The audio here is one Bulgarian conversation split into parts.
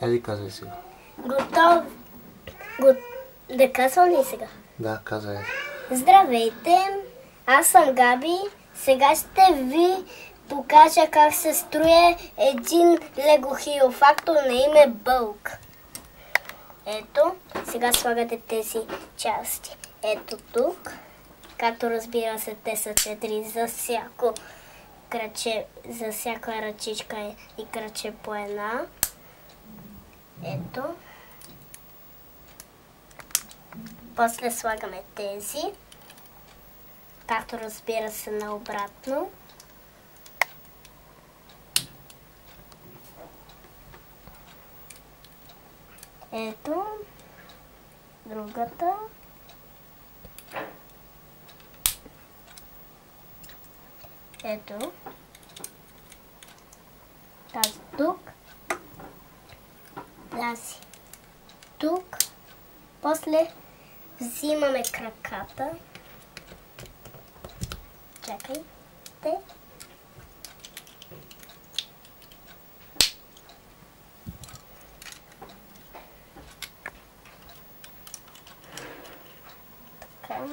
Еди, казай сега. Готов. Да казвам ли сега? Да, казай. Здравейте, аз съм Габи. Сега ще ви покажа как се строи един Лего Hero Factor на име Bulk. Ето, сега слагате тези части. Ето тук. Както разбира се, те са 4 за всяко краче, за всяка ръчичка и краче по една. Ето. После слагаме тези. Както разбира се, наобратно. Ето. Другата. Ето. Тази тук. Тази тук. После взимаме краката. Чакайте. Така.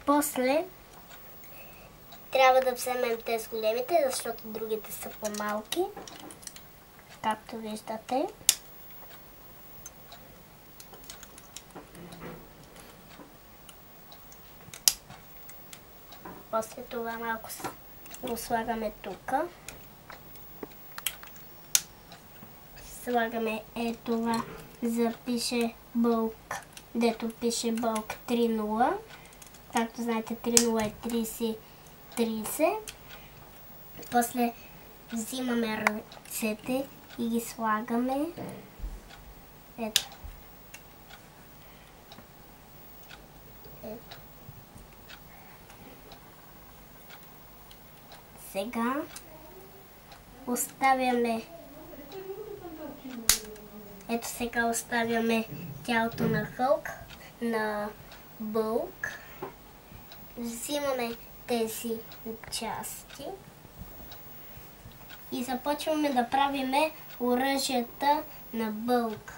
После трябва да вземем тези големите, защото другите са по-малки. Както виждате. После това малко го слагаме тук. Слагаме това, запише Bulk, дето пише Bulk 3.0. Както знаете, 3.0 е 30. После взимаме ръцете и ги слагаме. Ето. Ето. Сега оставяме. Ето сега оставяме тялото на Хълк, на Bulk. Взимаме тези части и започваме да правиме оръжията на Bulk.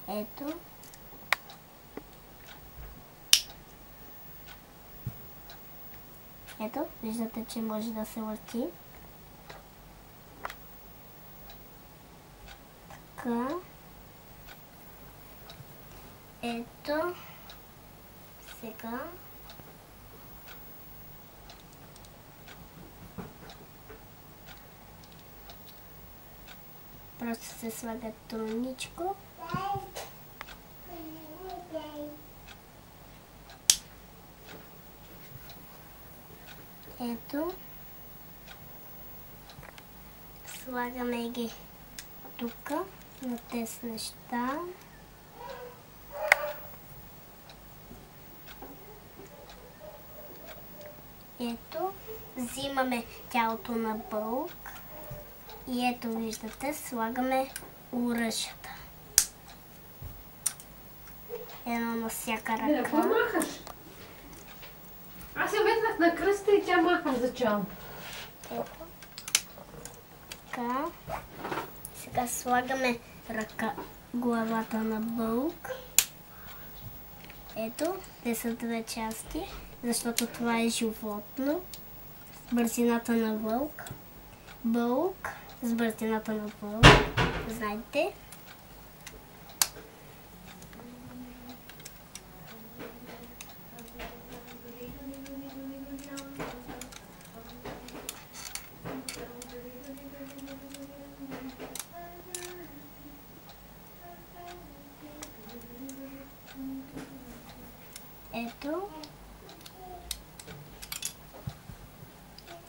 Ето. Ето, виждате, че може да се върти. Така. Ето. Сега. Просто се слага троничко. Ето. Слагаме ги тук на тези неща. Ето. Взимаме тялото на Bulk. И ето виждате, слагаме оръжията. Едно на всяка ръка. Какво махаш? Аз я метнах на кръста и тя маха за чал. Ето. Така. Сега слагаме главата на Bulk. Ето, те са две части, защото това е животно. С бързината на вълк. Bulk с бързината на вълк. Знаете. Ето.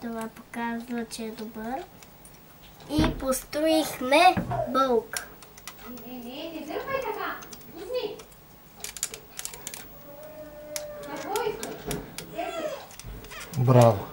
Това показва, че е добър. И построихме Bulk. Не дърпай така! Пусни! Какво искаш? Браво!